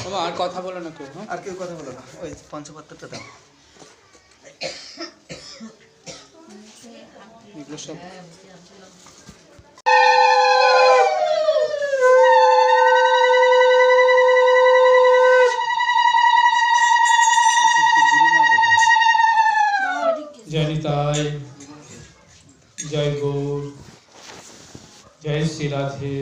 বাবা আর কথা বলো না কেউ, হ্যাঁ? আর কেউ কথা বলো না, ওই পঞ্চপাত্রটা দাও। এগুলো সব জয় নিতাই, জয় গৌর, জয় শ্রী রাধে।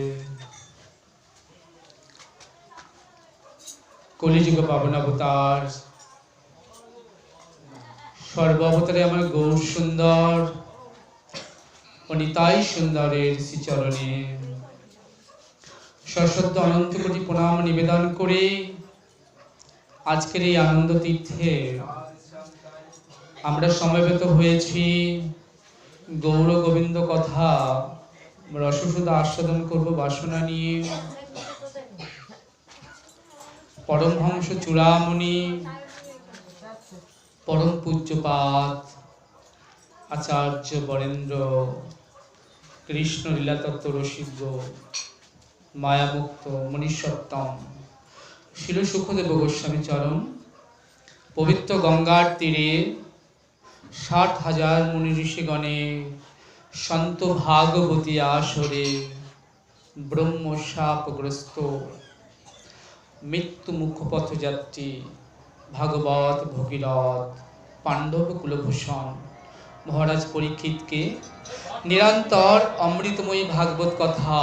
কলিযুগ পাবন অবতার, সর্বাবতারে আমার গৌর সুন্দর ও নিতাই সুন্দরের শ্রীচরণে সশ্রদ্ধ অনন্ত কোটি প্রণাম নিবেদন করে আজকের এই আনন্দ তীর্থে আমরা সমবেত হয়েছি গৌর গোবিন্দ কথা রসসুধা আস্বাদন করব বাসনা নিয়ে। পরমহংস চূড়ামণি পরম পূজ্যপাদ আচার্য বরেন্দ্র কৃষ্ণ লীলাতত্ত্ব রসিজ্ঞ মায়ামুক্ত মনীষোত্তম শিল সুখদেব গোস্বামী চরণ পবিত্র গঙ্গার তীরে 60,000 মুনি ঋষিগণে সন্ত ভাগবতী আসরে ব্রহ্ম শাপগ্রস্ত মৃত্যু মুখপথযাত্রী ভাগবত ভগীরথ পাণ্ডব কুলভূষণ মহারাজ পরীক্ষিতকে নিরন্তর অমৃতময়ী ভাগবত কথা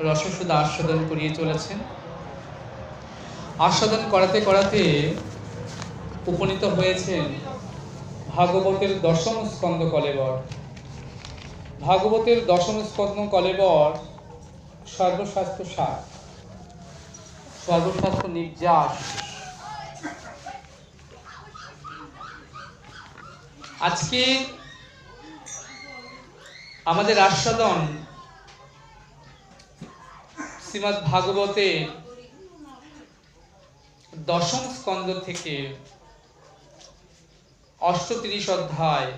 রসসুধা আস্বাদন করিয়ে চলেছেন। আস্বাদন করাতে করাতে উপনীত হয়েছেন ভাগবতের দশম স্কন্ধ কলেবর। ভাগবতের দশম স্কন্ধ কলেবর সর্বশাস্ত্র সার, সর্বশাস্ত্র নির্যাস। আজকে আমাদের আস্বাদন শ্রীমদ্ ভাগবতের দশম স্কন্ধ থেকে 38 অধ্যায়,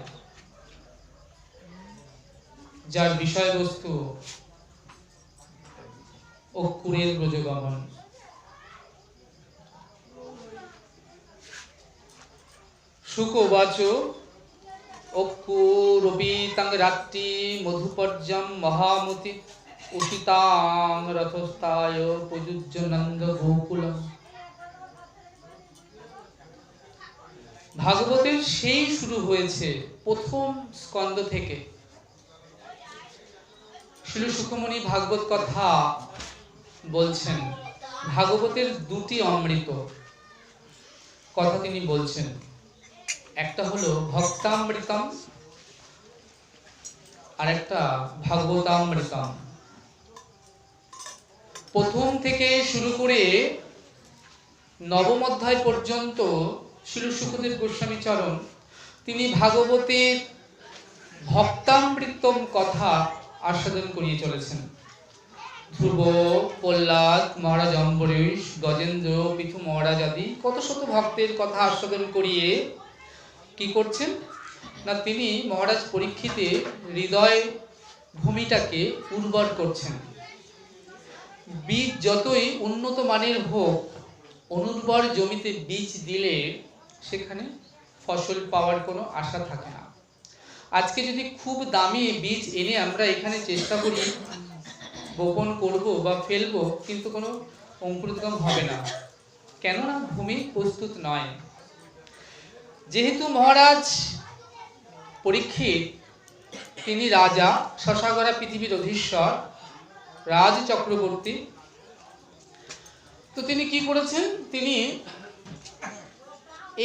যার বিষয়বস্তু অক্রূরের ব্রজগমন। শুক উবাচ অক্রূরবীতাং রাত্রি মধুপর্যম মহামতি উষিতাং রথস্থায় প্রযুজ্য নন্দ গোকুলম। ভাগবতের সেই শুরু হয়েছে প্রথম স্কন্ধ থেকে। শিল সুখমণি ভাগবত কথা বলছেন, ভাগবতের দুটি অমৃত কথা তিনি বলছেন। একটা হলো ভক্তামৃতম আর একটা ভাগবতামৃতম। প্রথম থেকে শুরু করে নবম অধ্যায় পর্যন্ত শিল সুখদেব গোস্বামী চরণ তিনি ভাগবতের ভক্তামৃতম কথা আস্বাদন করিয়ে চলেছেন। ধ্রুব, প্রহ্লাদ, মহারাজ অম্বরীশ, গজেন্দ্র, পৃথু মহারাজ আদি কত শত ভক্তের কথা আস্বাদন করিয়ে কি করছেন না, তিনি মহারাজ পরীক্ষিতের হৃদয় ভূমিটাকে উর্বর করছেন। বীজ যতই উন্নত মানের হোক, অনুর্বর জমিতে বীজ দিলে সেখানে ফসল পাওয়ার কোনো আশা থাকে না। আজকে যদি খুব দামি বীজ এনে আমরা এখানে চেষ্টা করি বপন করব বা ফেলবো, কিন্তু কোনো অঙ্কুরোদ্গম হবে না, কেননা ভূমি প্রস্তুত নয়। যেহেতু মহারাজ পরীক্ষিত তিনি রাজা, শশাগরা পৃথিবীর অধীশ্বর, রাজ চক্রবর্তী, তো তিনি কি করেছেন, তিনি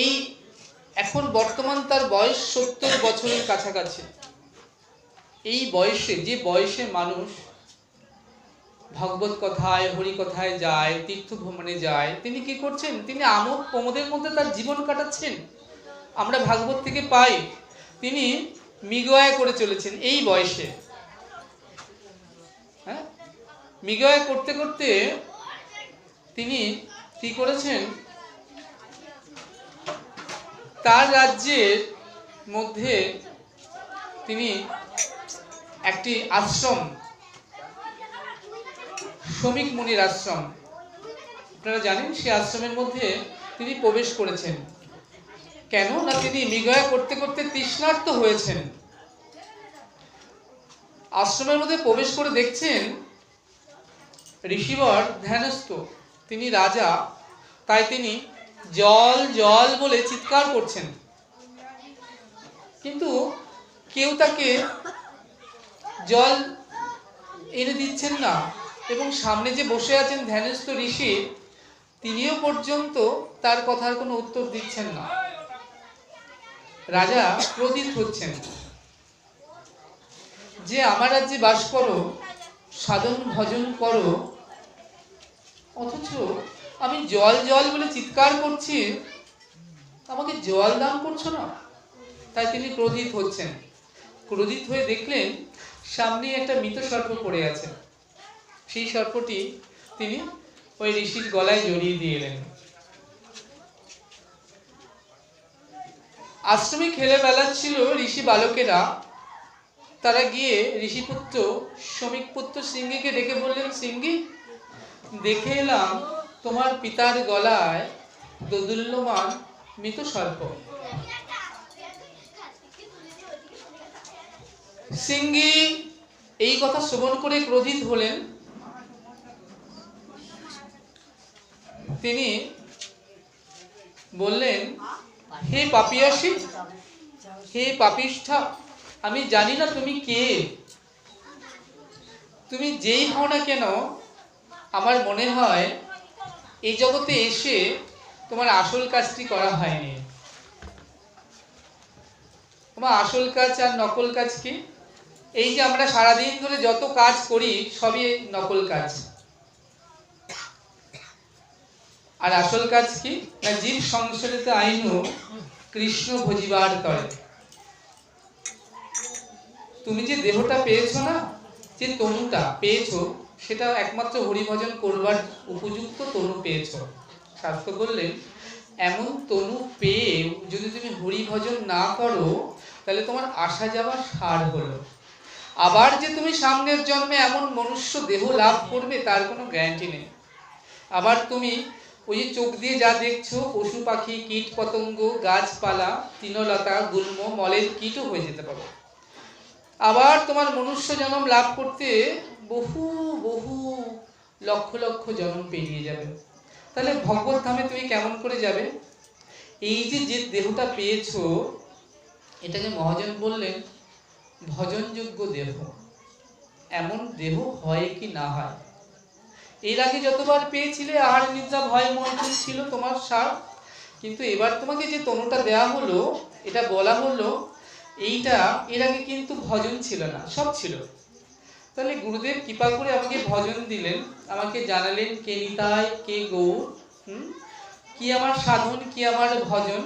এই এখন বর্তমান তার বয়স 70 বছরের কাছাকাছি। এই বয়সে, যে বয়সে মানুষ ভগবত কথায় হরি কথায় যায়, তীর্থ ভ্রমণে যায়, তিনি কি করছেন, তিনি আমোদ প্রমোদের মধ্যে তার জীবন কাটাচ্ছেন। আমরা ভাগবত থেকে পাই তিনি মৃগয়া করে চলেছেন এই বয়সে। হ্যাঁ, মৃগয়া করতে করতে তিনি কি করেছেন, তার রাজ্যের মধ্যে তিনি একটি আশ্রম, শ্রমিক মুনির আশ্রম, আপনারা জানেন সেই আশ্রমের মধ্যে তিনি প্রবেশ করেছেন। কেন না তিনি মৃগয়া করতে করতে তৃষ্ণার্ত হয়েছেন। আশ্রমের মধ্যে প্রবেশ করে দেখছেন ঋষিবর ধ্যানস্থ, তিনি রাজা, তাই তিনি জল জল বলে চিৎকার করছেন, কিন্তু কেউ তাকে জল এনে দিচ্ছেন না। এবং সামনে যে বসে আছেন ধ্যানস্থ ঋষি, তিনিও পর্যন্ত তার কথার কোনো উত্তর দিচ্ছেন না। রাজা ক্রোধিত হচ্ছেন যে আমার রাজ্যে বাস করো, সাধন ভজন করো, অথচ আমি জল জল বলে চিৎকার করছি, আমাকে জল দান করছো না। তাই তিনি ক্রোধিত হচ্ছেন। ক্রোধিত হয়ে দেখলেন সামনে একটা মৃত সর্প পড়ে আছে। সেই সর্পটি তিনি ওই ঋষির গলায় জড়িয়ে দিয়ে এলেন। আশ্রমে খেলে বেড়াচ্ছিল ঋষি বালকেরা। তারা গিয়ে ঋষিপুত্র শ্রমিকপুত্র সিংহীকে ডেকে বললেন, সিংহী, দেখে এলাম তোমার পিতার গলায় দোদুল্যমান মৃত সর্প। সিংহী এই কথা শ্রবণ করে ক্রোধিত হলেন। তিনি বললেন, হে পাপিয়াসী, হে পাপিষ্ঠা, আমি জানি না তুমি কে। তুমি যেই হও না কেন, আমার মনে হয় এই জগতে এসে তোমার আসল কাজটি করা হয়নি। তোমার আসল কাজ আর নকল কাজ কি? এই যে আমরা সারাদিন ধরে যত কাজ করি সবই নকল কাজ। আর আসল কাজ কি? না জীব সংসারিত আইনু কৃষ্ণ ভজিবার তরে। তুমি যে দেহটা পেয়েছো না, যে তনুটা পেয়েছো, সেটা একমাত্র হরিভজন করবার উপযুক্ত তনু পেয়েছো। শাস্ত্র বললেন এমন তনু পেয়ে যদি তুমি হরিভজন না করো, তাহলে তোমার আসা যাওয়া সার হলো। আবার যে তুমি সামনের জন্মে এমন মনুষ্য দেহ লাভ করবে তার কোনো গ্যারান্টি নেই। আবার তুমি ওই যে চোখ দিয়ে যা দেখছো, পশু পাখি, কীট পতঙ্গ, গাছপালা, তৃণলতা, গুল্ম, মলের কীটও হয়ে যেতে পারো। আবার তোমার মনুষ্য জন্ম লাভ করতে বহু বহু লক্ষ লক্ষ জন্ম পেরিয়ে যাবে। তাহলে ভগবত ধামে তুমি কেমন করে যাবে? এই যে যে দেহটা পেয়েছো, এটাকে মহাজন বললেন ভজনযোগ্য দেহ। এমন দেহ হয় কি না হয়? এর আগে যতবার পেয়েছিলে আহার নিদ্রা ভয় মৈথুন ছিল তোমার সার, কিন্তু এবার তোমাকে যে তনুটা দেয়া হলো, এটা বলা হলো এইটা এর আগে কিন্তু ভজন ছিল না, সব ছিল। তাহলে গুরুদেব কৃপা করে আমাকে ভজন দিলেন, আমাকে জানালেন কে নিতাই, কে গৌর, কি আমার সাধন, কি আমার ভজন,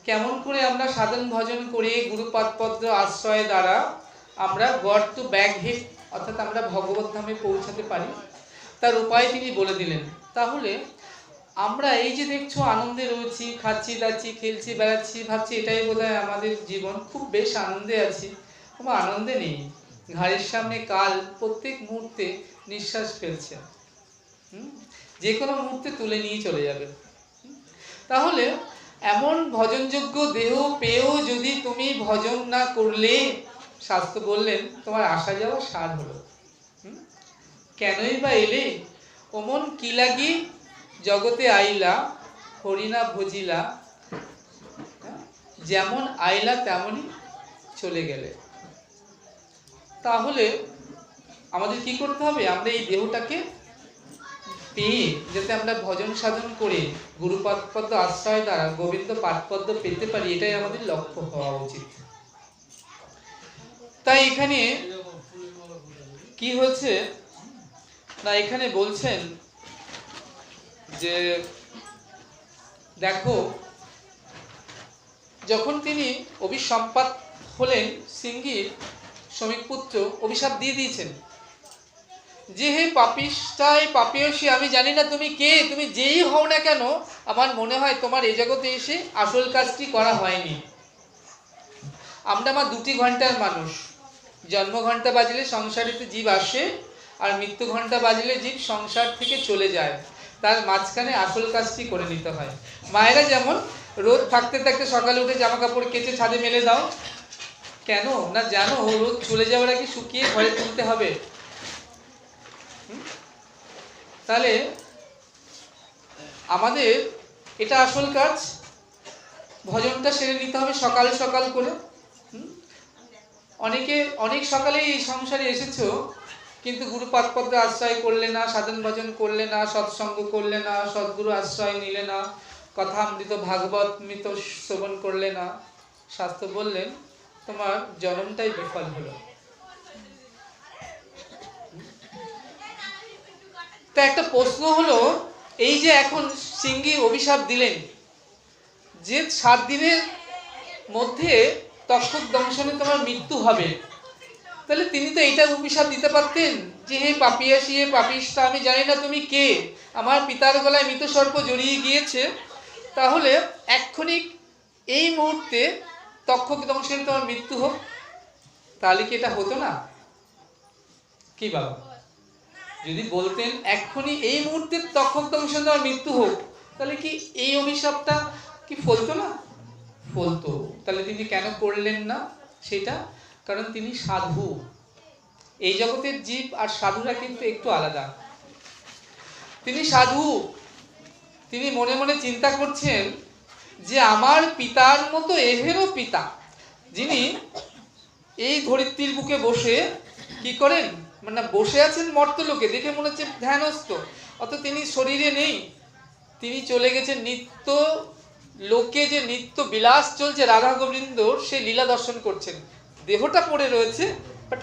কেমন করে আমরা সাধন ভজন করে গুরুপাদপদ্ম আশ্রয় দ্বারা আমরা গড টু ব্যাক হিট, অর্থাৎ আমরা ভগবত ধামে পৌঁছাতে পারি, তার উপায় তিনি বলে দিলেন। তাহলে আমরা এই যে দেখছো আনন্দে রয়েছি, খাচ্ছি দাচ্ছি, খেলছি বেড়াচ্ছি, ভাবছি এটাই বোধহয় আমাদের জীবন, খুব বেশ আনন্দে আছি। কোনো আনন্দে নেই। ঘাড়ের সামনে কাল প্রত্যেক মুহূর্তে নিঃশ্বাস ফেলছে, যে কোনো মুহূর্তে তুলে নিয়ে চলে যাবে। তাহলে এমন ভজনযোগ্য দেহ পেয়েও যদি তুমি ভজন না করলে, শাস্ত্র বললেন তোমার আসা যাওয়া সার হলো। কেনই বা এলে? অমন কি লাগি জগতে আইলা, হরিনা ভজিলা, যেমন আইলা তেমনই চলে গেলে। তাহলে আমাদের কি করতে হবে? আমরা এই দেহটাকে পেয়ে যাতে আমরা ভজন সাধন করে গুরুপাদপদ্ম আশ্রয় দ্বারা গোবিন্দ পাদপদ্ম পেতে পারি, এটাই আমাদের লক্ষ্য হওয়া উচিত। তাই এখানে কি হচ্ছে না, এখানে বলছেন যে দেখো, যখন তিনি অভিসম্পাত হলেন, সিংহীর শ্রমিকপুত্র অভিশাপ দিয়ে দিয়েছেন যে হে পাপিষ্ঠাই পাপিয়সী, আমি জানি না তুমি কে, তুমি যেই হও না কেন, আমার মনে হয় তোমার এই জগতে এসে আসল কাজটি করা হয়নি। আমরা আমার 2 ঘন্টার মানুষ, জন্ম ঘন্টা বাজলে সংসারেতে জীব আসে, আর মৃত্যু ঘন্টা বাজলে জীব সংসার থেকে চলে যায়। তার মাঝখানে আসল কাজটি করে নিতে হয়। মায়েরা যেমন রোদ থাকতে থাকতে সকালে উঠে জামা কাপড় কেচে ছাদে মেলে দাও, কেন না জানো রোদ চলে যাওয়ার আগে শুকিয়ে ঘরে তুলতে হবে। তাহলে আমাদের এটা আসল কাজ, ভজনটা সেরে নিতে হবে সকাল সকাল করে। অনেক সকালেই এই সংসারে এসেছো, কিন্তু গুরু পাদপদ্মে আশ্রয় করলে না, সাধন ভজন করলে না, সৎসঙ্গ করলে না, সদ্গুরু আশ্রয় নিলে না, কথা অমৃত ভাগবত মৃত শ্রবণ করলে না। শাস্ত্র বললেন তোমার জন্মটাই বিফল হলো। তা একটা প্রশ্ন হলো, এই যে এখন সিংহী অভিশাপ দিলেন যে 7 দিনের মধ্যে তক্ষক দংশনে তোমার মৃত্যু হবে, তাহলে তিনি তো এইটা অভিশাপ দিতে পারতেন যে হে পাপিয়াসী, হে পাপিষ্ঠা, আমি জানি না তুমি কে, আমার পিতার গলায় মৃত সর্প জড়িয়ে গিয়েছে, তাহলে এক্ষুনি এই মুহূর্তে তক্ষক দংশনে তোমার মৃত্যু হোক। তাহলে কি এটা হতো না? কি বাবা, যদি বলতেন এক্ষুনি এই মুহূর্তে তক্ষক দংশনে তোমার মৃত্যু হোক, তাহলে কি এই অভিশাপটা কি ফলতো না? ফলতো। তাহলে তিনি কেন করলেন না সেটা? কারণ তিনি সাধু। এই জগতের জীব আর সাধুরা কিন্তু একটু আলাদা। তিনি সাধু, তিনি মনে মনে চিন্তা করছেন যে আমার পিতার মতো এহেরও পিতা, যিনি এই ধরিত্রীর বুকে বসে কি করেন, মানে বসে আছেন মর্তলোকে, দেখে মনে হচ্ছে ধ্যানস্থ, অত তিনি শরীরে নেই, তিনি চলে গেছেন নিত্য লোকে, যে নিত্য বিলাস চলছে রাধা গোবিন্দ, সে লীলা দর্শন করছেন। দেহটা পড়ে রয়েছে, বাট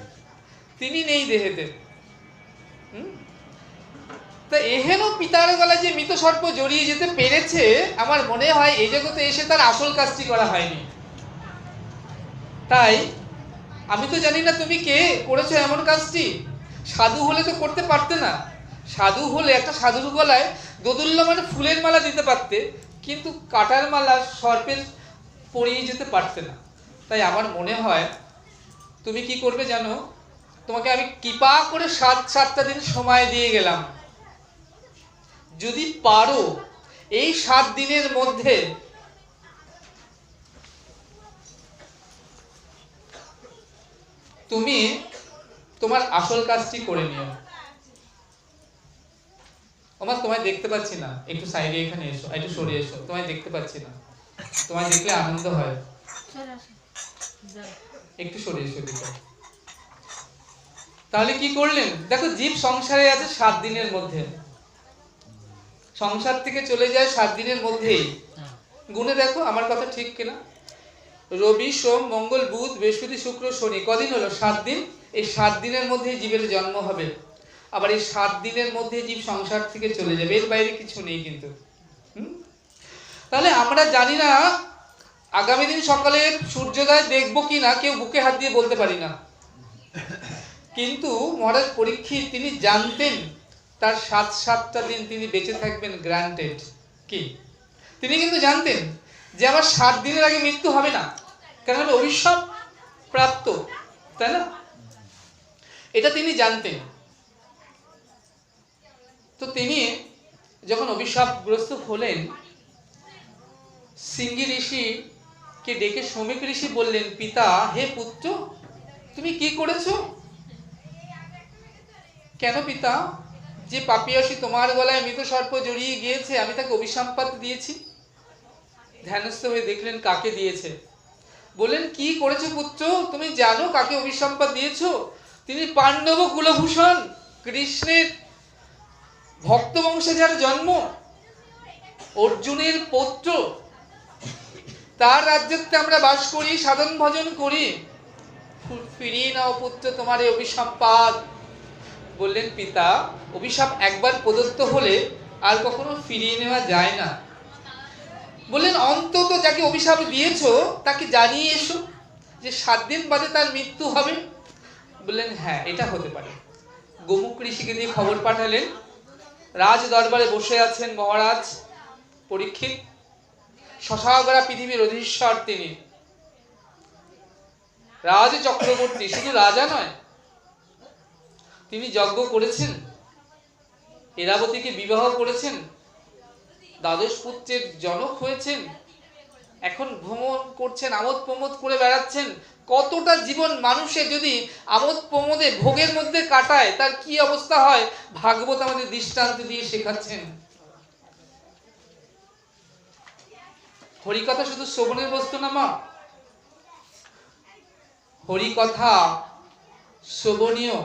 তিনি নেই দেহেতে। তা এহেন পিতার গলায় যে মৃত সর্প জড়িয়ে যেতে পেরেছে, আমার মনে হয় এই জগতে এসে তার আসল কাজটি করা হয়নি। তাই আমি তো জানি না তুমি কে, করেছো এমন কাজটি। সাধু হলে তো করতে পারতে না। সাধু হলে একটা সাধুর গলায় দোদুল্য মানে ফুলের মালা দিতে পারতে, কিন্তু কাটার মালা সর্পের পরিয়ে যেতে পারতে না। তাই আমার মনে হয় তুমি কি করবে জানো, তোমাকে আমি কৃপা করে 7টা দিন সময় দিয়ে গেলাম, যদি পারো এই 7 দিনের মধ্যে তুমি তোমার আসল কাজটি করে নিও। আমার তোমায় দেখতে পাচ্ছি না, একটু সাইডে এখানে এসো, একটু সরে এসো, তোমায় দেখতে পাচ্ছি না, তোমায় দেখলে আনন্দ হয়, একটু সরে এসো দিকে। তাহলে কি করলেন দেখো, জীব সংসারে আছে 7 দিনের মধ্যে, সংসার থেকে চলে যায় 7 দিনের মধ্যেই। গুণে দেখো আমার কথা ঠিক কিনা, রবি সোম মঙ্গল বুধ বৃহস্পতি শুক্র শনি, কদিন হলো? 7 দিন। এই 7 দিনের মধ্যে জীবের জন্ম হবে, আবার এই 7 দিনের মধ্যে জীব সংসার থেকে চলে যাবে, এর বাইরে কিছু নেই কিন্তু। তাহলে আমরা জানি না আগামী দিন সকালে সূর্যোদয় দেখবো কিনা, কেউ বুকে হাত দিয়ে বলতে পারি না। কিন্তু মহারাজ পরীক্ষিত তিনি জানতেন তার 7টা দিন তিনি বেঁচে থাকবেন, গ্রান্টেড। কি তিনি কিন্তু জানতেন যে আমার 7 দিনের আগে মৃত্যু হবে না, কারণ অভিশাপ প্রাপ্ত, তাই না? এটা তিনি জানতেন। তো তিনি যখন অভিশাপগ্রস্ত হলেন, সিংহী ঋষিকে ডেকে শ্রমিক ঋষি বললেন, পিতা হে পুত্র, তুমি কি করেছো? কেন পিতা? যে পাপিয়াসী তোমার গলায় মৃত সর্প জড়িয়ে গিয়েছে, আমি তাকে অভিশাপ দিয়েছি। ধ্যানস্থ হয়ে দেখলেন কাকে দিয়েছে। বললেন কি করেছো পুত্র, তুমি জানো কাকে অভিশাপ দিয়েছো? তিনি পাণ্ডব কুলভূষণ, কৃষ্ণের ভক্ত বংশে যার জন্ম, অর্জুনের পুত্র, তার রাজ্যতে আমরা বাস করি, সাধন ভজন করি, ফিরিয়ে নাও পুত্র তোমার এই অভিশাপ। বললেন পিতা, অভিশাপ একবার প্রদত্ত হলে আর কখনো ফিরিয়ে নেওয়া যায় না। বললেন অন্তত যাকে অভিশাপ দিয়েছো তাকে জানিয়ে এসো যে 7 দিন বাদে তার মৃত্যু হবে। বললেন হ্যাঁ, এটা হতে পারে। গোমুখ ঋষিকে দিয়ে খবর পাঠালেন। রাজ দরবারে বসে আছেন মহারাজ পরীক্ষিত, শশাগরা পৃথিবীর অধীশ্বর, তিনি রাজ চক্রবর্তী, শুধু রাজা নয়, তিনি যজ্ঞ করেছেন। এরাবতীকে বিবাহ করেছেন, দ্বাদশ পুত্রের জনক হয়েছেন, এখন ভ্রমণ করছেন, আমোদ প্রমোদ করে বেড়াচ্ছেন। কতটা জীবন মানুষে যদি আমোদ প্রমোদে ভোগের মধ্যে কাটায় তার কি অবস্থা হয়, ভাগবত আমাদের দৃষ্টান্ত দিয়ে শেখাচ্ছেন। হরিকথা শুধু শ্রবণের বস্তু না মা, হরিকথা শ্রবণীয়,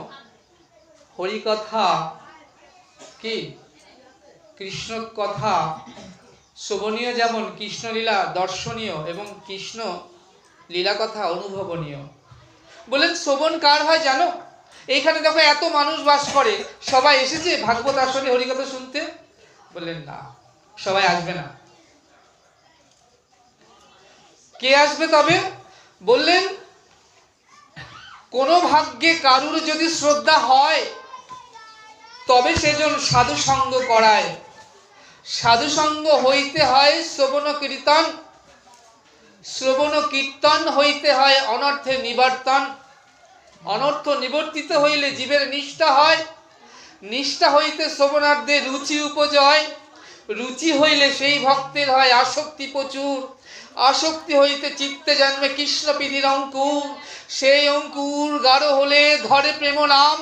হরিকথা কি কৃষ্ণ কথা শ্রবণীয়, যেমন কৃষ্ণলীলা দর্শনীয় এবং কৃষ্ণ লীলা কথা অনুভবনীয়। বলেন শ্রবণ কার হয় জানো? এইখানে দেখো এত মানুষ বাস করে, সবাই এসেছে ভাগবত আসরে হরিকথা শুনতে? বললেন না, সবাই আসবে না। কে আসবে তবে? বললেন কোন ভাগ্যে কারুর যদি শ্রদ্ধা হয় তবে সেজন সাধু সঙ্গ করায়। সাধু সঙ্গ হইতে হয় শ্রবণ কীর্তন, শ্রবণ কীর্তন হইতে হয় অনর্থের নিবর্তন, অনর্থ নিবর্তিত হইলে জীবের নিষ্ঠা হয়, নিষ্ঠা হইতে শ্রবণার্থে রুচি উপজয়, রুচি হইলে সেই ভক্তের হয় আসক্তি প্রচুর, আসক্তি হইতে চিত্তে জন্মে কৃষ্ণ পিধির অঙ্কুর, সেই অঙ্কুর গাঢ় হলে ধরে প্রেম নাম,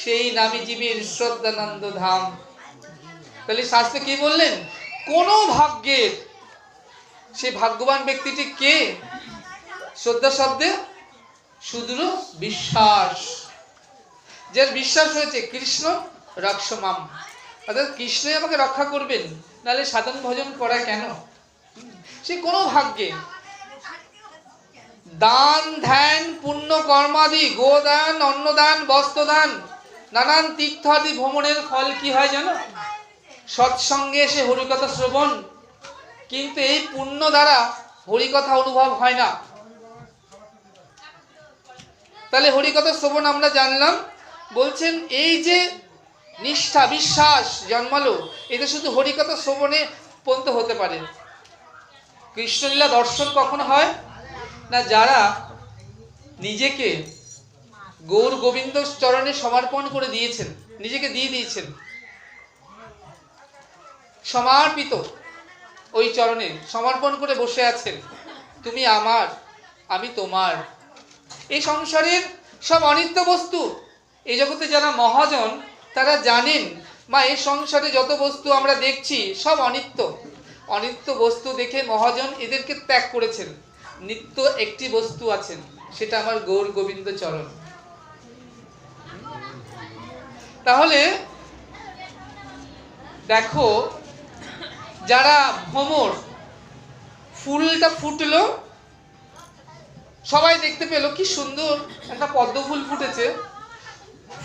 সেই নামে জীবের শ্রদ্ধানন্দ ধাম। তাহলে শাস্ত্রে কি বললেন? কোন ভাগ্যের, সে ভাগ্যবান ব্যক্তিটি কে? শ্রদ্ধা শব্দে সুদূর বিশ্বাস, যার বিশ্বাস হয়েছে কৃষ্ণ রক্ষমাম, অর্থাৎ কৃষ্ণই আমাকে রক্ষা করবেন, নাহলে সাধন ভজন করা কেন? সে কোন ভাগ্যে দান ধ্যান পুণ্য কর্মাদি, গোদান, অন্নদান, বস্ত্রদান, নানান তীর্থাদি ভ্রমণের ফল কি হয় জানো? সৎসঙ্গে এসে হরিকথা শ্রবণ। কিন্তু এই পুণ্য দ্বারা হরিকথা অনুভব হয় না। তাহলে হরিকথা শ্রবণ আমরা জানলাম। বলছেন এই যে নিষ্ঠা বিশ্বাস জন্মালো, এটা শুধু হরিকথা শ্রবণে পর্যন্ত হতে পারে। কৃষ্ণলীলা দর্শন কখন হয় না? যারা নিজেকে গৌর গোবিন্দ চরণে সমর্পণ করে দিয়েছেন, নিজেকে দিয়ে দিয়েছেন, সমর্পিত, ওই চরণে সমর্পণ করে বসে আছেন, তুমি আমার আমি তোমার। এই সংসারের সব অনিত্য বস্তু, এই জগতে যারা মহাজন তারা জানেন মা এই সংসারে যত বস্তু আমরা দেখছি সব অনিত্য। অনিত্য বস্তু দেখে মহাজন এদেরকে ত্যাগ করেছেন। নিত্য একটি বস্তু আছেন, সেটা আমার গৌর গোবিন্দ চরণ। তাহলে দেখো, যারা ভ্রমর, ফুলটা ফুটলো, সবাই দেখতে পেল কি সুন্দর একটা পদ্ম ফুল ফুটেছে,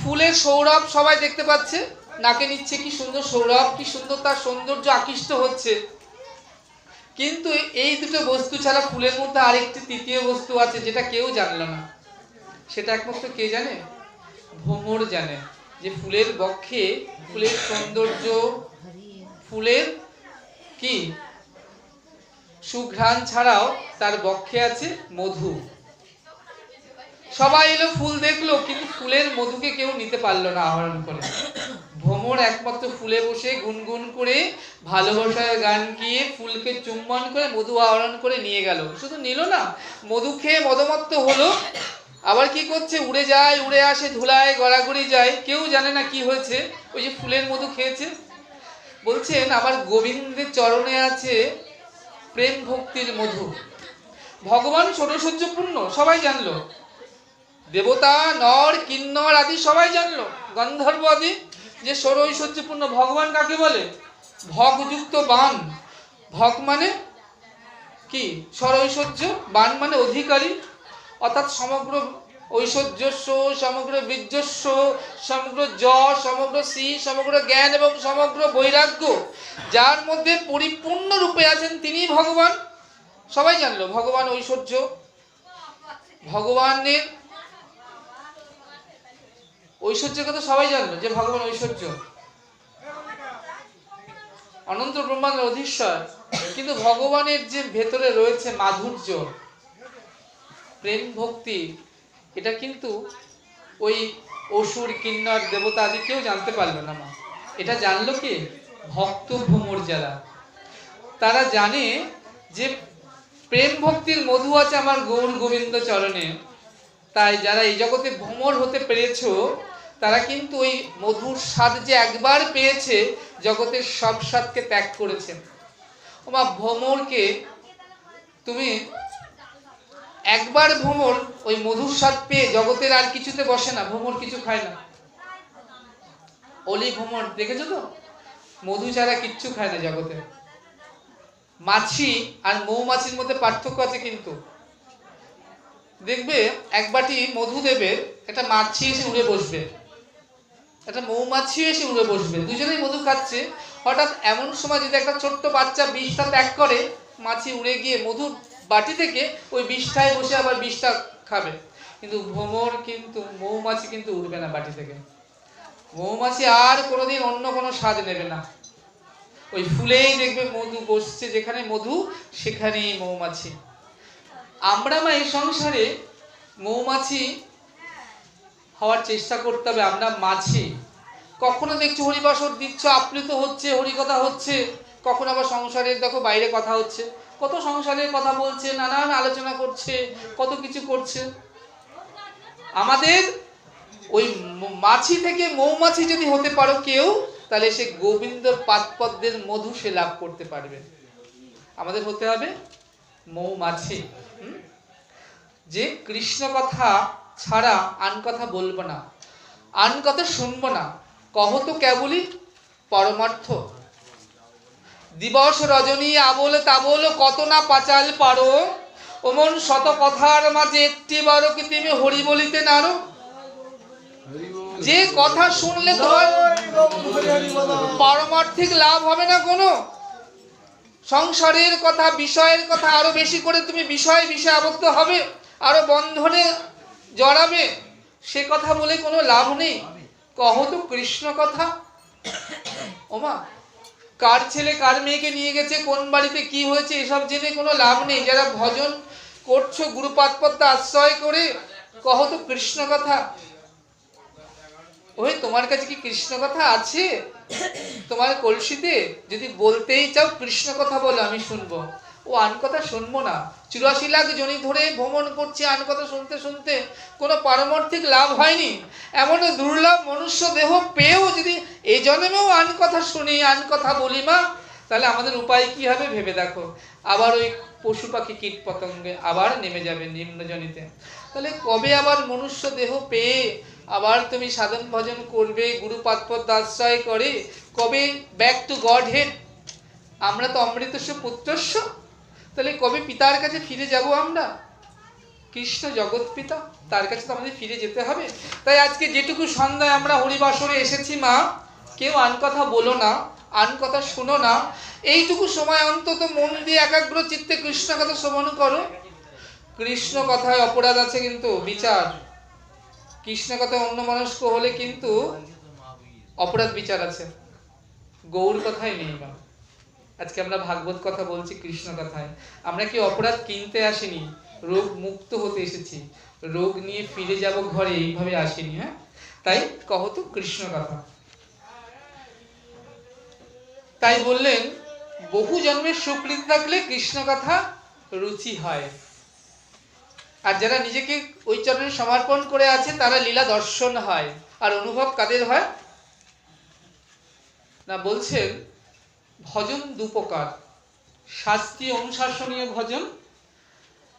ফুলের সৌরভ সবাই দেখতে পাচ্ছে, নাকে নিচ্ছে কি সুন্দর সৌরভ, কি সুন্দর তার সৌন্দর্য আকৃষ্ট হচ্ছে। কিন্তু এই দুটো বস্তু ছাড়া ফুলের মধ্যে আরেকটি তৃতীয় বস্তু আছে, যেটা কেউ জানলো না। সেটা একমাত্র কে জানে? ভ্রমর জানে। যে ফুলের বক্ষে ফুলের সৌন্দর্য, ফুলের কি সুঘ্রাণ ছাড়াও তার বক্ষে আছে মধু। সবাই এলো, ফুল দেখলো, কিন্তু ফুলের মধুকে কেউ নিতে পারলো না আহরণ করে। ভ্রমর একমাত্র ফুলে বসে গুনগুন করে ভালোবাসার গান গিয়ে ফুলকে চুম্বন করে মধু আহরণ করে নিয়ে গেল। শুধু নিল না, মধু খেয়ে মদমত্ত হলো, আবার কি করছে? উড়ে যায়, উড়ে আসে, ধুলায় গড়াগড়ি যায়, কেউ জানে না কি হয়েছে, ওই যে ফুলের মধু খেয়েছে। বলছেন আবার গোবিন্দের চরণে আছে প্রেম ভক্তির মধু। ভগবান ষোড়শৈশ্বর্যপূর্ণ, সবাই জানলো, দেবতা নর কিন্নর আদি সবাই জানলো, গন্ধর্ব আদি, যে ষোড়শৈশ্বর্যপূর্ণ। ভগবান কাকে বলে? ভগযুক্ত বান। ভগ মানে কি? ষড়ৈশ্বর্য, বান মানে অধিকারী, অর্থাৎ সমগ্র ঐশ্বর্যস্ব, সমগ্র বীর্যস্ব, সমগ্র যশ, সমগ্র শ্রী, সমগ্র জ্ঞান এবং সমগ্র বৈরাগ্য যার মধ্যে পরিপূর্ণ রূপে আছেন তিনি ভগবান। সবাই জানলো ভগবান ঐশ্বর্য। ভগবানের ঐশ্বর্যের কথা সবাই জানলো, যে ভগবান ঐশ্বর্য, অনন্ত ব্রহ্মাণ্ডের অধীশ্বর। কিন্তু ভগবানের যে ভেতরে রয়েছে মাধুর্য, প্রেম ভক্তি, এটা কিন্তু ওই অসুর কিন্নর দেবতা আদি কেউ জানতে পারলো না মা। এটা জানলো কে? ভক্ত ভ্রমর যারা, তারা জানে যে প্রেম ভক্তির মধু আছে আমার গৌর গোবিন্দ চরণে। তাই যারা এই জগতে ভ্রমর হতে পেরেছো, তারা কিন্তু ওই মধুর স্বাদ যে একবার পেয়েছে, জগতের সব স্বাদকে ত্যাগ করেছে। ওমা ভ্রমরকে তুমি একবার, ভ্রমর ওই মধুর স্বাদ পেয়ে জগতের আর কিছুতে বসে না, ভ্রমর কিছু খায় না। অলি ভ্রমর দেখেছো তো? মধু ছাড়া কিচ্ছু খায় না জগতে। মাছি আর মৌমাছির মধ্যে পার্থক্য আছে কিন্তু। দেখবে এক বাটি মধু দেবে, একটা মাছি এসে উড়ে বসবে, একটা মৌমাছি এসে উড়ে বসবে, দুজনেই মধু খাচ্ছে। হঠাৎ এমন সময় যদি একটা ছোট্ট বাচ্চা বিষটা ত্যাগ করে, মাছি উড়ে গিয়ে মধুর বাটি থেকে ওই বিষটায় বসে আবার বিষটা খাবে। কিন্তু ভ্রমর কিন্তু, মৌমাছি কিন্তু উড়বে না বাটি থেকে। মৌমাছি আর কোনোদিন অন্য কোনো স্বাদ নেবে না, ওই ফুলেই দেখবে মধু বসছে, যেখানে মধু সেখানেই মৌমাছি। আমরা মা এই সংসারে মৌমাছি হওয়ার চেষ্টা করতে হবে, আমরা মাছি। কখনো দেখছো হরিবাসর দিচ্ছ, আপ্লুত হচ্ছে, হরিকথা হচ্ছে, কখন আবার সংসারের দেখো বাইরে কথা হচ্ছে, কত সংসারের কথা বলছে, নানান আলোচনা করছে, কত কিছু করছে। আমাদের ওই মাছি থেকে মৌমাছি যদি হতে পারো কেউ, তাহলে সে গোবিন্দর পাদপদ্মের মধু সে লাভ করতে পারবে। আমাদের হতে হবে মৌমাছি, যে কৃষ্ণ কথা ছাড়া আন কথা বলবো না, আন কথা শুনবো না, কহ তো কেবলই পরমার্থ। দিবস রজনী আবোল তাবোল কত না পাচাল পারো, ওমন শত কথার মাঝে একটি বারো কি তুমি হরি বলিতে নারো। যে কথা শুনলে তোমার পারমার্থিক লাভ হবে না কোনো, সংসারের কথা, বিষয়ের কথা আরো বেশি করে তুমি বিষয়ে আবদ্ধ হবে, আরো বন্ধনে জড়াবে, সে কথা বলে কোনো লাভ নেই। কহ তো কৃষ্ণ কথা। ওমা কার ছেলে কার মেয়েকে নিয়ে গেছে, কোন বাড়িতে কি হয়েছে, এসব জেনে কোনো লাভ নেই। যারা ভজন করছো গুরুপাদপদ্ম আশ্রয় করে, কহ তো কৃষ্ণ কথা। ওই তোমার কাছে কি কৃষ্ণ কথা আছে? তোমার কলসিতে যদি বলতেই চাও কৃষ্ণ কথা বলো, আমি শুনবো। ও আন কথা শুনবো না। 84 লাখ জনি ধরে ভ্রমণ করছে, আন কথা শুনতে শুনতে কোনো পারমার্থিক লাভ হয়নি। এমন দুর্লভ মনুষ্য দেহ পেয়েও যদি এই জন্মেও আন কথা শুনি, আন কথা বলি মা, তাহলে আমাদের উপায় কি হবে ভেবে দেখো। আবার ওই পশু পাখি কীট পতঙ্গে আবার নেমে যাবে নিম্নজনিতে। তাহলে কবে আবার মনুষ্য দেহ পেয়ে আবার তুমি সাধন ভজন করবে, গুরু পাদপদ্ম আশ্রয় করে, কবে ব্যাক টু গড হেড? আমরা তো অমৃতস্য পুত্রস্য, তাহলে কবে পিতার কাছে ফিরে যাব আমরা? কৃষ্ণ জগৎ পিতা, তার কাছে তো আমাদের ফিরে যেতে হবে। তাই আজকে যেটুকু সন্ধ্যায় আমরা হরিবাসরে এসেছি মা, কেউ আন কথা বলো না, আন কথা শোনো না, এইটুকু সময় অন্তত মন দিয়ে একাগ্র চিত্তে কৃষ্ণ কথা শ্রবণ করো। কৃষ্ণ কথায় অপরাধ আছে কিন্তু, বিচার। কৃষ্ণ কথায় অন্যমনস্ক হলে কিন্তু অপরাধ বিচার আছে, গৌর কথায় নেই মা। আজকে আমরা ভাগবত কথা বলছি, কৃষ্ণ কথায়। আমরা কি অপরাধ কিনতে আসিনি, রোগ মুক্ত হতে এসেছি, রোগ নিয়ে ফিরে যাব ঘরে, এইভাবে আসিনি। হ্যাঁ, তাই কহ তো কৃষ্ণ কথা। তাই বললেন বহু জন্মের সুকৃতি থাকলে কৃষ্ণ কথা রুচি হয়। আর যারা নিজেকে ওই চরণে সমর্পণ করে আছে, তারা লীলা দর্শন হয়। আর অনুভব কাদের হয় না? বলছেন ভজন দুপ্রকার, শাস্ত্রীয় অনুশাসনীয় ভজন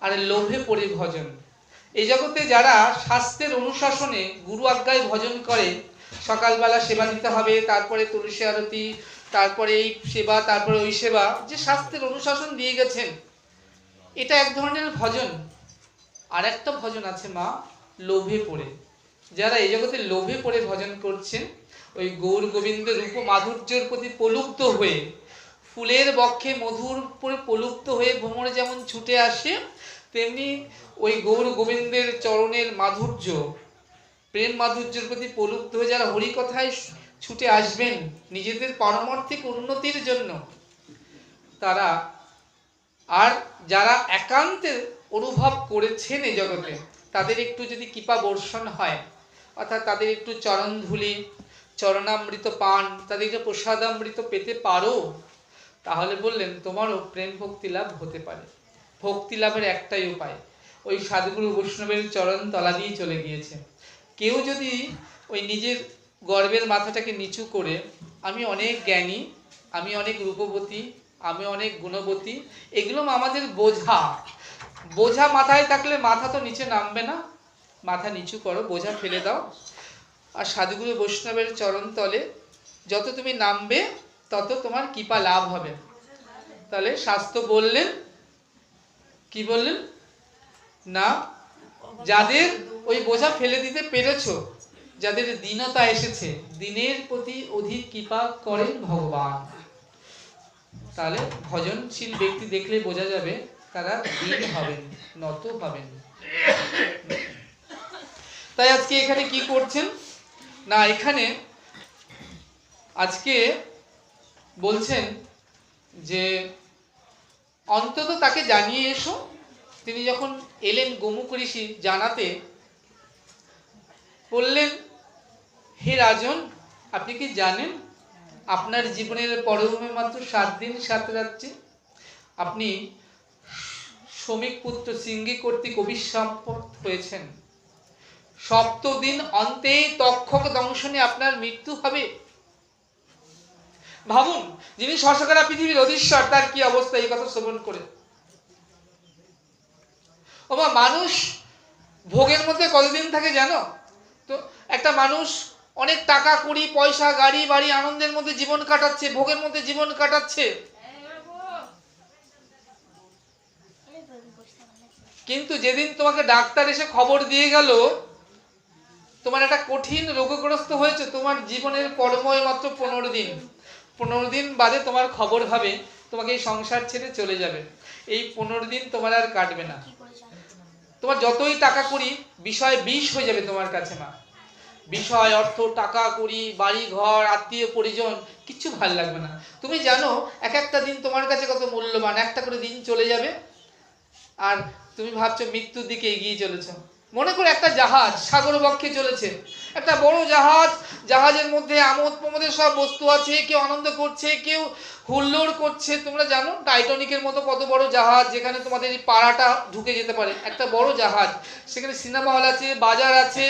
আর লোভে পড়ে ভজন। এই জগতে যারা শাস্ত্রের অনুশাসনে গুরু আজ্ঞায় ভজন করে, সকালবেলা সেবা দিতে হবে, তারপরে তুলসী আরতি, তারপরে এই সেবা, তারপরে ওই সেবা, যে শাস্ত্রের অনুশাসন দিয়ে গেছেন, এটা এক ধরনের ভজন। আর একটা ভজন আছে মা, লোভে পড়ে। যারা এই জগতে লোভে পড়ে ভজন করছেন, ওই গৌর গোবিন্দের রূপ মাধুর্যের প্রতি প্রলুব্ধ হয়ে, ফুলের বক্ষে মধুর উপরে প্রলুব্ধ হয়ে ভ্রমরে যেমন ছুটে আসে, তেমনি ওই গৌর গোবিন্দের চরণের মাধুর্য, প্রেম মাধুর্যের প্রতি প্রলুব্ধ হয়ে যারা হরিকথায় ছুটে আসবেন নিজেদের পারমার্থিক উন্নতির জন্য, তারা, আর যারা একান্তে অনুভব করেছেন এই জগতে, তাদের একটু যদি কৃপা বর্ষণ হয়, অর্থাৎ তাদের একটু চরণ ধুলি, চরণামৃত পান, তাদেরকে প্রসাদামৃত পেতে পারো, তাহলে বললেন তোমারও প্রেম ভক্তি লাভ হতে পারে। ভক্তি লাভের একটাই উপায়, ওই সাধুগুরু বৈষ্ণবের চরণ তলা দিয়ে চলে গিয়েছে। কেউ যদি ওই নিজের গর্বের মাথাটাকে নিচু করে আমি অনেক জ্ঞানী, আমি অনেক রূপবতী, আমি অনেক গুণবতী, এগুলো আমাদের বোঝা। বোঝা মাথায় থাকলে মাথা তো নিচে নামবে না। মাথা নিচু করো, বোঝা ফেলে দাও, আর সাধুগুরু বৈষ্ণবের চরণ তলে যত তুমি নামবে তত তোমার কৃপা লাভ হবে। তাহলে শাস্ত্র বললেন, কি বললেন না, যাদের ওই বোঝা ফেলে দিতে পেরেছো, যাদের দীনতা এসেছে, দিনের প্রতি অধিক কৃপা করেন ভগবান। তাহলে ভজনশীল ব্যক্তি দেখলে বোঝা যাবে তারা দীন হবেন, নত হবেন। তাই আজকে এখানে কি করছেন না, এখানে আজকে বলছেন যে অন্তত তাকে জানিয়ে এসো। তিনি যখন এলেন গোমুখ ঋষি জানাতে, বললেন হে রাজন, আপনি কি জানেন আপনার জীবনের পরমে মাত্র 7 দিন 7 রাত্রি, আপনি শ্রমিক পুত্র সিঙ্গি কর্তৃক অভিশাপ হয়েছেন। 7 দিন অন্তেই তক্ষক দংশনে আপনার মৃত্যু হবে। ভাবুন, যিনি শশকরা পৃথিবীর অধীশ্বর, তার কি অবস্থা এই কথা শ্রবণ করে। ওমা, মানুষ ভোগের মধ্যে কতদিন থাকে জানো তো? একটা মানুষ অনেক টাকা কড়ি পয়সা গাড়ি বাড়ি আনন্দের মধ্যে জীবন কাটাচ্ছে, ভোগের মধ্যে জীবন কাটাচ্ছে, কিন্তু যেদিন তোমাকে ডাক্তার এসে খবর দিয়ে গেল তোমার একটা কঠিন রোগগ্রস্ত হয়েছে, তোমার জীবনের পরময় মাত্র 15 দিন, 15 দিন বাদে তোমার খবর হবে তোমাকে এই সংসার ছেড়ে চলে যাবে। এই 15 দিন তোমার আর কাটবে না। তোমার যতই টাকা করি বিষয় বিষ হয়ে যাবে তোমার কাছে। মা, বিষয় অর্থ টাকা করি বাড়ি ঘর আত্মীয় পরিজন কিচ্ছু ভাল লাগবে না। তুমি জানো এক একটা দিন তোমার কাছে কত মূল্যবান, একটা করে দিন চলে যাবে আর তুমি ভাবছো মৃত্যুর দিকে এগিয়ে চলেছ। মনে করো একটা জাহাজ সাগর বক্ষে চলেছে, একটা বড় জাহাজ, জাহাজের মধ্যে আমোদ প্রমোদের সব বস্তু আছে, কেউ আনন্দ করছে, কেউ হুল্লোড় করছে। তোমরা জানো টাইটানিকের মতো কত বড় জাহাজ, যেখানে তোমাদের এই পাড়াটা ঢুকে যেতে পারে, একটা বড় জাহাজ, সেখানে সিনেমা হল আছে, বাজার আছে,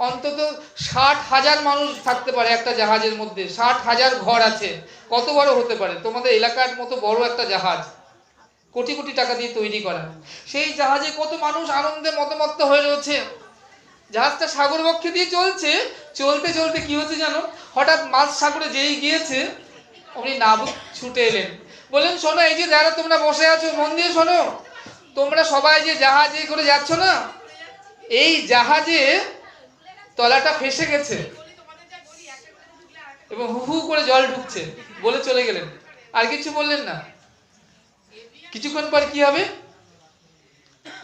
অন্তত 60,000 মানুষ থাকতে পারে একটা জাহাজের মধ্যে, 60,000 ঘর আছে। কত বড় হতে পারে তোমাদের এলাকার মতো বড় একটা জাহাজ, কোটি কোটি টাকা দিয়ে তৈরি করা। সেই জাহাজে কত মানুষ আনন্দে মতমত্ত হয়ে রয়েছে। জাহাজটা সাগর বক্ষে দিয়ে চলছে, চলতে চলতে কি হচ্ছে জানো, হঠাৎ মাঝ সাগরে যেই গিয়েছে অমনি নাবিক ছুটে এলেন, বললেন শোনো, এই যে যারা তোমরা বসে আছো মন দিয়ে শোনো, তোমরা সবাই যে জাহাজে করে যাচ্ছ না, এই জাহাজে তলাটা ফেসে গেছে এবং হু হু করে জল ঢুকছে, বলে চলে গেলেন। আর কিছু বললেন না। কিছুক্ষণ পর কি হবে,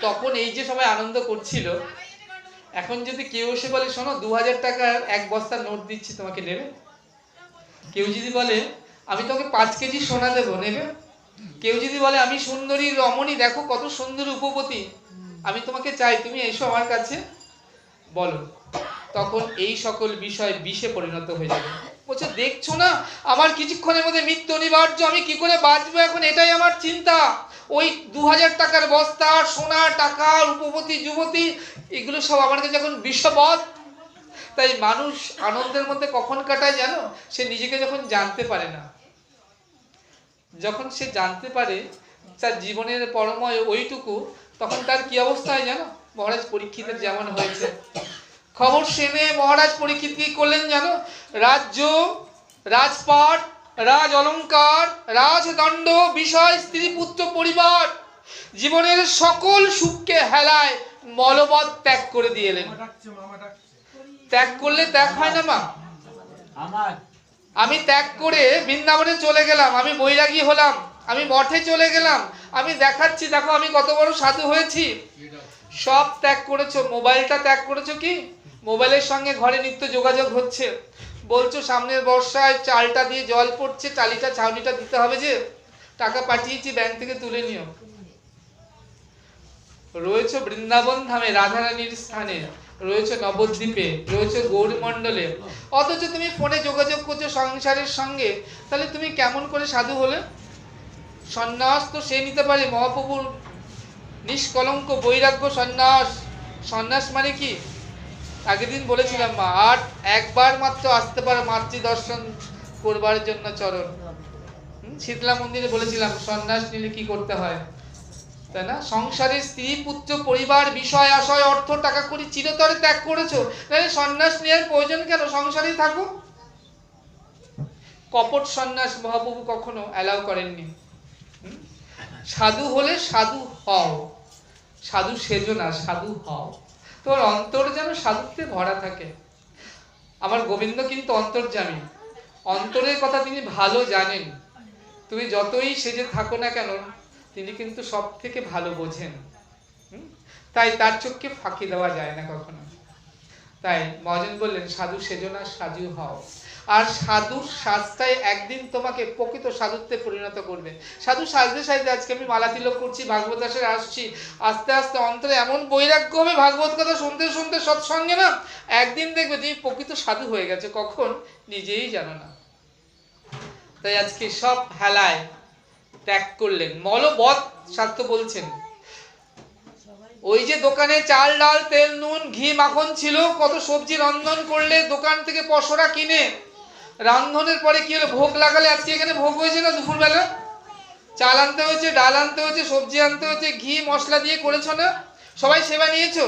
তখন এই যে সবাই আনন্দ করছিল, এখন যদি কেউ এসে বলে শোনো 2000 টাকার এক বস্তা নোট দিচ্ছি তোমাকে, নেবে? কেউ যদি বলে আমি তোকে 5 কেজি সোনা দেবো, নেবে? কেউ যদি বলে আমি সুন্দরী রমণী, দেখো কত সুন্দর রূপবতী, আমি তোমাকে চাই, তুমি এসো আমার কাছে, বলো, তখন এই সকল বিষয় বিষে পরিণত হয়ে যাবে। বলছে দেখছো না আমার কিছুক্ষণের মধ্যে মৃত্যু অনিবার্য, আমি কি করে বাঁচবো এখন, এটাই আমার চিন্তা। ওই 2000 টাকার বস্তা, সোনা টাকা, রূপবতী যুবতী, এগুলো সব আমার কাছে এখন বিষপথ। তাই মানুষ আনন্দের মধ্যে কখন কাটায় জানো, সে নিজেকে যখন জানতে পারে না। যখন সে জানতে পারে তার জীবনের পরময় ওইটুকু, তখন তার কি অবস্থা হয় জানো? মহারাজ পরীক্ষিতের যেমন হয়েছে। খবর শুনে মহারাজ পরীক্ষিত কি করলেন জানো? রাজ্য, রাজপাট, রাজ অলঙ্কার, রাজদণ্ড, বিষয়, স্ত্রী পুত্র পরিবার, জীবনের সকল সুখকে হেলায় মলবৎ ত্যাগ করে দিয়ে এলেন। ত্যাগ করলে ত্যাগ হয় না মা? আমি ত্যাগ করে বৃন্দাবনে চলে গেলাম, আমি বৈরাগী হলাম, আমি মঠে চলে গেলাম, আমি দেখাচ্ছি দেখো আমি কত বড় সাধু হয়েছি। সব ত্যাগ করেছো, মোবাইলটা ত্যাগ করেছো কি? মোবাইলের সঙ্গে ঘরে নিত্য যোগাযোগ হচ্ছে, বলছো সামনের বর্ষায় চালটা দিয়ে জল পড়ছে, টালিটা ছাউনিটা দিতে হবে, যে টাকা পাঠিয়েছি ব্যাংক থেকে তুলে নিও। রয়েছো বৃন্দাবন ধামে রাধারানীর স্থানে, রয়েছে নবদ্বীপে, রয়েছে গৌরমণ্ডলে, অথচ তুমি ফোনে যোগাযোগ করছো সংসারের সঙ্গে, তাহলে তুমি কেমন করে সাধু হলে? সন্ন্যাস তো সে নিতে পারে, মহাপ্রভুর নিষ্কলঙ্ক বৈরাগ্য সন্ন্যাস। সন্ন্যাস মানে কি? আগের দিন বলেছিলাম মা, আর একবার মাত্র আসতে পারে মাতৃ দর্শন করবার জন্য চরণ। শীতলা মন্দিরে বলেছিলাম সন্ন্যাস নিলে কি করতে হয়, তাই না? সংসারের স্ত্রী পুত্র পরিবার বিষয় আশয় অর্থ টাকা করি চিরতরে ত্যাগ করেছো, তাহলে সন্ন্যাস নেওয়ার প্রয়োজন কেন? সংসারেই থাকো। কপট সন্ন্যাস মহাপ্রভু কখনো অ্যালাউ করেননি। সাধু হলে সাধু হও, সাধু সেজো না, সাধু হও। তোর অন্তর যেন সাধুত্বে ভরা থাকে। আমার গোবিন্দ কিন্তু অন্তর্যামী, অন্তরের কথা তিনি ভালো জানেন। তুমি যতই সেজে থাকো না কেন, তিনি কিন্তু সব থেকে ভালো বোঝেন। তাই তার চোখকে ফাঁকি দেওয়া যায় না কখনো। তাই মহাজন বললেন সাধু সেজো না, সাধু হও। আর সাধুর সাজটাই একদিন তোমাকে প্রকৃত সাধুত্বে পরিণত করবে। সাধু সাজতে সাজতে, আজকে আমি মালা তিলক করছি, ভাগবত আসরে আসছি, আস্তে আস্তে অন্তরে এমন বৈরাগ্য হবে ভাগবত কথা শুনতে শুনতে সৎসঙ্গে না, একদিন দেখবে তুমি প্রকৃত সাধু হয়ে গেছে, কখন নিজেই জানো না। তাই আজকে সব হেলায় ত্যাগ করলেন। মলবৎ শাস্ত্র বলছেন, ওই যে দোকানে চাল ডাল তেল নুন ঘি মাখন ছিল, কত সবজি রন্ধন করলে দোকান থেকে পসরা কিনে, রান্ধনের পরে কি হলো, ভোগ লাগালে। আজকে এখানে ভোগ হয়েছে না, দুপুরবেলা চাল আনতে হয়েছে, ডাল আনতে হয়েছে, সবজি আনতে হয়েছে, ঘি মশলা দিয়ে করেছো না, সবাই সেবা নিয়েছো।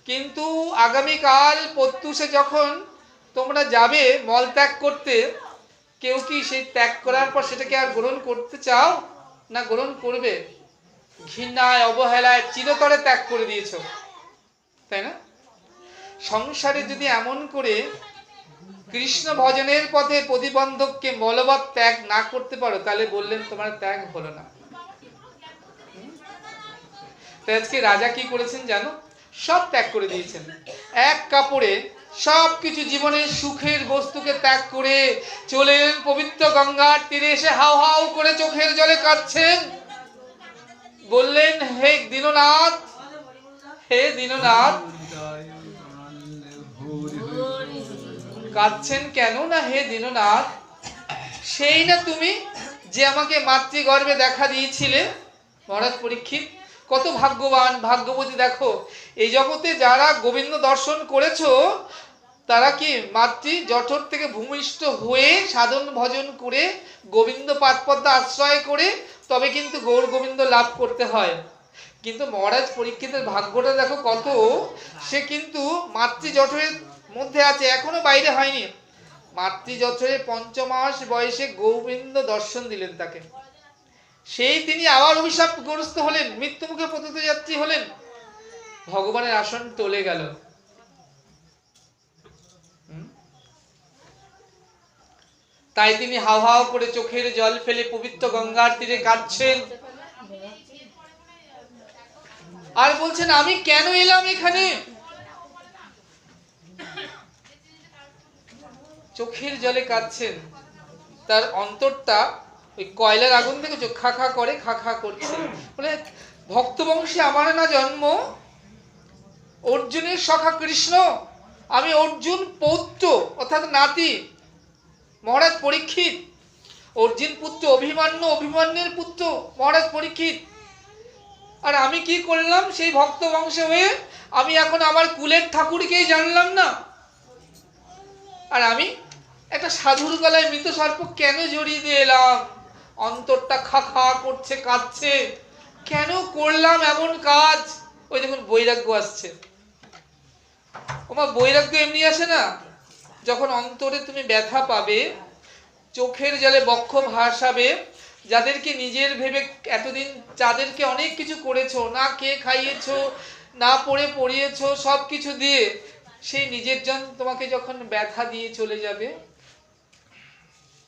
কিন্তু আগামীকাল প্রত্যুষে যখন তোমরা যাবে মল ত্যাগ করতে, কেউ কি সেই ত্যাগ করার পর সেটাকে আর গ্রহণ করতে চাও না? গ্রহণ করবে? ঘৃণায় অবহেলায় চিরতরে ত্যাগ করে দিয়েছো, তাই না? সংসারে যদি এমন করে কৃষ্ণ ভজনের পথে প্রতিবন্ধককে মলবৎ ত্যাগ না করতে পারো, তাহলে বললেন তোমার ত্যাগ হলো না। তাই আজকে রাজা কি করেছেন জানো? সব ত্যাগ করে দিয়েছেন। এক কাপড়ে সব কিছু জীবনের সুখের বস্তুকে ত্যাগ করে চলে এলেন পবিত্র গঙ্গার তীরে, এসে হাউ হাউ করে চোখের জলে কাঁদছেন। বললেন হে দীননাথ, হে দীননাথ। কাঁদছেন কেন? না হে দীননাথ, সেই না তুমি যে আমাকে মাতৃগর্ভে দেখা দিয়েছিলে। মহারাজ পরীক্ষিত কত ভাগ্যবান ভাগ্যবতী, দেখো এই জগতে যারা গোবিন্দ দর্শন করেছো, তারা কি মাতৃ জঠর থেকে ভূমিষ্ঠ হয়ে সাধন ভজন করে গোবিন্দ পাদপদ্মা আশ্রয় করে তবে কিন্তু গৌর গোবিন্দ লাভ করতে হয়। কিন্তু মহারাজ পরীক্ষিতের ভাগ্যটা দেখো কত, সে কিন্তু মাতৃ জঠরের মধ্যে আছে, এখনো বাইরে হয়নি। মাতৃ জঠরে ৫ মাস বয়সে গোবিন্দ দর্শন দিলেন তাকে। সেই তিনি আবার অভিশাপগ্রস্ত হলেন, মৃত্যুমুখে পতিত যাত্রী হলেন, ভগবানের আসন টলে গেল। তাই তিনি হাউ হাউ করে চোখের জল ফেলে পবিত্র গঙ্গার তীরে কাঁদছেন আর বলছেন আমি কেন এলাম এখানে। চোখের জলে কাঁদছেন, তার অন্তরটা ওই কয়লার আগুন থেকে খা খা করে, খা খা করছে। বলে ভক্ত বংশে আমার না জন্ম, অর্জুনের সখা কৃষ্ণ, আমি অর্জুন পৌত্র অর্থাৎ নাতি। মহারাজ পরীক্ষিত, অর্জুন পুত্র অভিমন্যু, অভিমন্যুর পুত্র মহারাজ পরীক্ষিত। আর আমি কি করলাম সেই ভক্ত বংশে হয়ে? আমি এখন আমার কুলের ঠাকুরকেই জানলাম না। আর আমি একটা সাধুর গলায় মৃত সর্প কেন জড়িয়ে দিয়ে এলাম? অন্তরটা খা খা করছে, কাঁদছে, কেন করলাম এমন কাজ? ওই দেখুন বৈরাগ্য আসছে। ওমা বৈরাগ্য এমনি আসে না, যখন অন্তরে তুমি ব্যথা পাবে, চোখের জলে বক্ষ ভাসাবে, যাদেরকে নিজের ভেবে এতদিন যাদেরকে অনেক কিছু করেছো, না কে খাইয়েছো, না পড়ে পড়িয়েছো, সব কিছু দিয়ে সেই নিজের জন তোমাকে যখন ব্যথা দিয়ে চলে যাবে,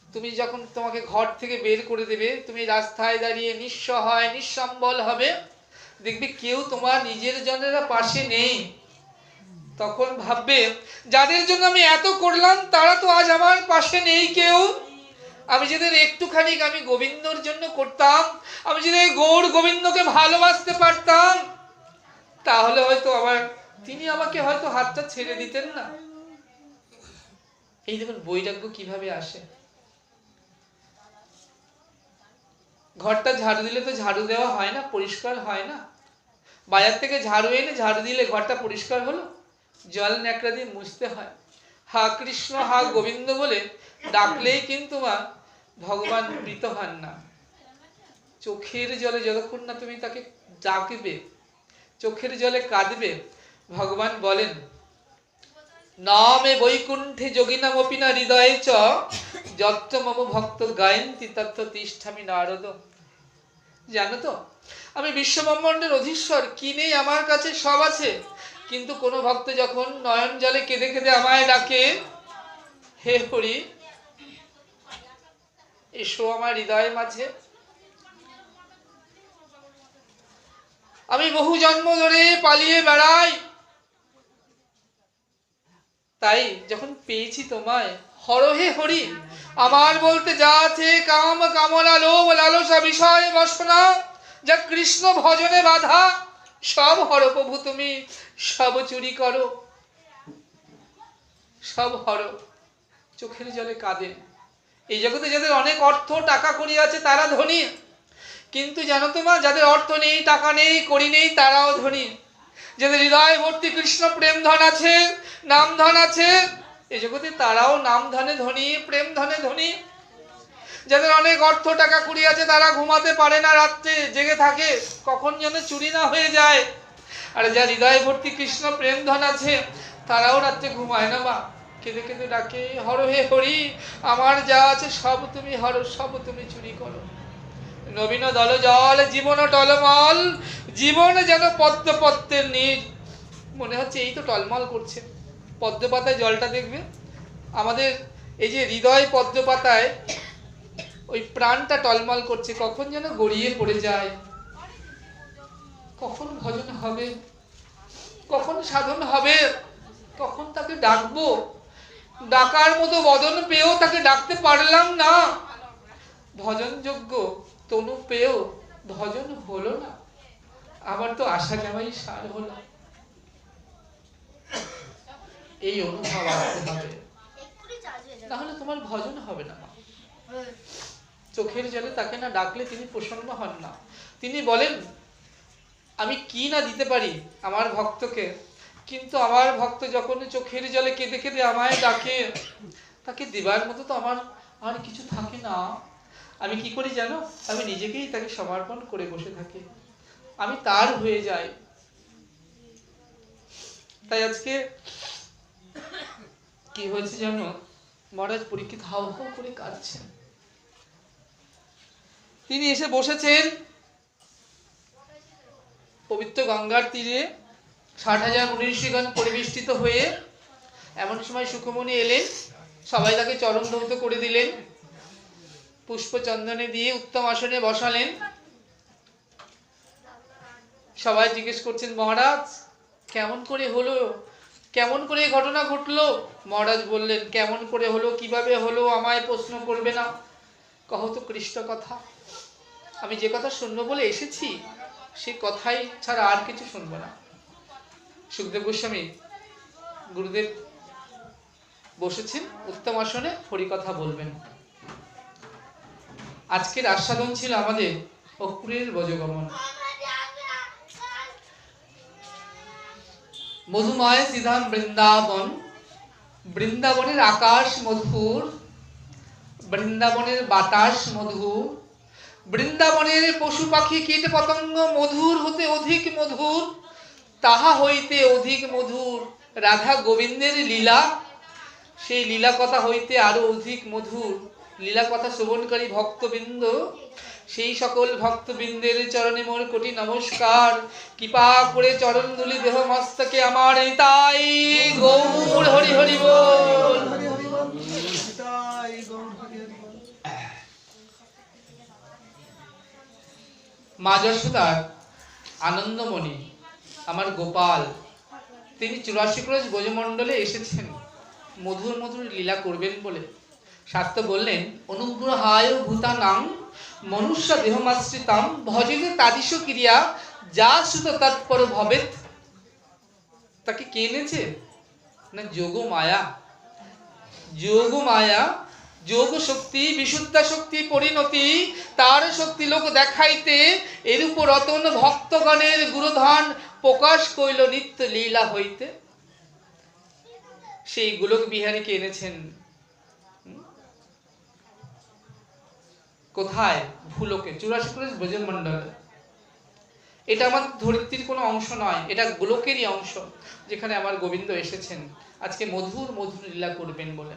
তুমি যখন তোমাকে ঘর থেকে বের করে দেবে, তুমি রাস্তায় দাঁড়িয়ে নিঃসহায় নিঃসম্বল হবে, দেখবে কেউ তোমার নিজের জনেরা পাশে নেই। তখন ভাববে যাদের জন্য আমি এত করলাম তারা তো আজ আমার পাশে নেই কেউ। আমি যাদের একটুখানি আমি গোবিন্দর জন্য করতাম, আমি যদি গৌর গোবিন্দকে ভালোবাসতে পারতাম, তাহলে হয়তো আমার তিনি আমাকে হয়তো হাতটা ছেড়ে দিতেন না। এই দেখুন বৈরাগ্য কিভাবে আসে। ঘরটা ঝাড়ু দিলে তো ঝাড়ু দেওয়া হয় না, পরিষ্কার হয় না। বাজার থেকে ঝাড়ু এনে ঝাড়ু দিলে ঘরটা পরিষ্কার হলো, জল ন্যাকড়া দিয়ে মুছতে হয়। হা কৃষ্ণ হা গোবিন্দ বলে ডাকলেই কিন্তু মা ভগবান মৃত হন না। চোখের জলে যতক্ষণ না তুমি তাকে ডাকবে, চোখের জলে কাঁদবে, ভগবান বলেন নামে বৈকুণ্ঠে যোগিনামপি না হৃদয়ে চ যত্র মম ভক্ত গায়ন্তি তত্র তিষ্ঠামি নারদ। জানো তো আমি বিশ্বব্রহ্মাণ্ডের অধীশ্বর, কি নেই আমার কাছে সব আছে, কিন্তু কোন ভক্ত যখন নয়ন জলে কেঁদে কেঁদে আমায় ডাকে, হে হরি এসো আমার হৃদয়ের মাঝে, আমি বহু জন্ম ধরে পালিয়ে বেড়াই, তাই যখন পেয়েছি তোমায়, হর হে হরি আমার বলতে যা আছে কাম কামনা লোভ লালসা বিষয় বাসনা যা কৃষ্ণ ভজনে বাধা, সব হর প্রভু তুমি, সব চুরি করো, সব হর। চোখের জলে কাঁদেন। এই জগতে যাদের অনেক অর্থ টাকা কড়ি আছে তারা ধনী, কিন্তু জানো তো মা যাদের অর্থ নেই টাকা নেই কড়ি নেই তারাও ধনী। যাদের হৃদয় ভর্তি কৃষ্ণ প্রেম ধন আছে, নাম ধন আছে, এই জগতে তারাও নাম ধনে ধনী, প্রেম ধনে ধনী। যাদের অনেক অর্থ টাকা কুড়ি আছে তারা ঘুমাতে পারে না, রাত্রে জেগে থাকে কখন যেন চুরি না হয়ে যায়। আর যার হৃদয় ভর্তি কৃষ্ণ প্রেম ধন আছে তারাও রাত্রে ঘুমায় না মা, কেঁদে কেঁদে ডাকে হর হে হরি আমার যা আছে সব তুমি হর, সব তুমি চুরি করো। নবীন দল জল জীবন টলমল, জীবন যেন পদ্ম পদ্মের নীর। মনে হচ্ছে এই তো টলমল করছে, পদ্ম পাতায় জলটা দেখবে, আমাদের এই যে হৃদয় পদ্ম পাতায় ওই প্রাণটা টলমল করছে, কখন যেন গড়িয়ে পড়ে যায়। কখন ভজন হবে, কখন সাধন হবে, কখন তাকে ডাকবো, ডাকার মতো বদন পেয়েও তাকে ডাকতে পারলাম না, ভজন যোগ্য তনু পেয়েও ভজন হলো না, আবার তো আশা যাওয়াই সার হলো। এই অনুভব আসতে হবে, তাহলে তোমার ভজন হবে না। চোখের জলে তাকে না ডাকলে তিনি প্রসন্ন হন না। তিনি বলেন আমি কি না দিতে পারি আমার ভক্তকে, কিন্তু আমার ভক্ত যখন চোখের জলে কেঁদে কেঁদে আমায় ডাকে, তাকে দেবার মতো তো আমার আর কিছু থাকে না। আমি কি করি জানো, আমি নিজেকেই তাকে সমর্পণ করে বসে থাকি, আমি তার হয়ে যাই। তাই আজকে কি হয়েছে জানো, মহারাজ পরীক্ষিত হাউ হাউ করে কাঁদছেন। তিনি এসে বসেছেন পবিত্র গঙ্গার তীরে, ৬০,০০০ মনীষীগণ পরিবেষ্টিত হয়ে। এমন সময় সুখমণি এলেন, সবাই তাকে চরণ ধৌত করে দিলেন, পুষ্প চন্দনে দিয়ে উত্তম আসনে বসালেন। সবাই জিজ্ঞেস করছেন মহারাজ কেমন করে হলো, কেমন করে ঘটনা ঘটলো। মহারাজ বললেন কেমন করে হলো, কিভাবে হলো আমায় প্রশ্ন করবে না, কহ তো কৃষ্ণ কথা। আমি যে কথা শুনবো বলে এসেছি সে কথাই ছাড়া আর কিছু শুনবো না। সুখদেব গোস্বামী গুরুদেব বসেছেন উত্তম আসনে, হরিকথা বলবেন। আজকের আস্বাদন ছিল আমাদের অক্রুরের ব্রজগমন। মধুময় সিধাম বৃন্দাবন, বৃন্দাবনের আকাশ মধুর, বৃন্দাবনের বাতাস মধুর, বৃন্দাবনের পশু পাখি কীট পতঙ্গ মধুর হতে অধিক মধুর, তাহা হইতে অধিক মধুর রাধা গোবিন্দের লীলা, সেই লীলা কথা হইতে আরো অধিক মধুর লীলা কথা শ্রবণকারী ভক্তবৃন্দ। সেই সকল ভক্তবৃন্দের চরণে মোর কোটি নমস্কার। কৃপা করে চরণ ধুলি দেহ মস্তকে আমার, তাই গৌর হরি হরি বল। মা যশোদার আনন্দমণি আমার গোপাল, তিনি ৮৪ ক্রোশ ব্রজমণ্ডলে এসেছেন মধুর মধুর লীলা করবেন বলে। শাস্ত্র বললেন অনুগ্রহায় ভূতানাং মনুষ্য দেহমাশ্রিতাম ভজতে তাদিশ ক্রিয়া যা সুত তৎপর ভবেত। তাকে কে এনেছে? না যোগ মায়া। যোগ মায়া, যোগ শক্তি, বিশুদ্ধা শক্তি পরিণতি, তার শক্তি লোক দেখাইতে এরূপ রতন ভক্তগণের গুরুধন প্রকাশ কইল নিত্য লীলা হইতে। সেই গোলক বিহারীকে এনেছেন কোথায়? ভূলোকে, 84 ব্রজমণ্ডলে। এটা আমার ধরিত্রীর কোনো অংশ নয়, এটা গোলকেরই অংশ, যেখানে আমার গোবিন্দ এসেছেন আজকে মধুর মধুর লীলা করবেন বলে।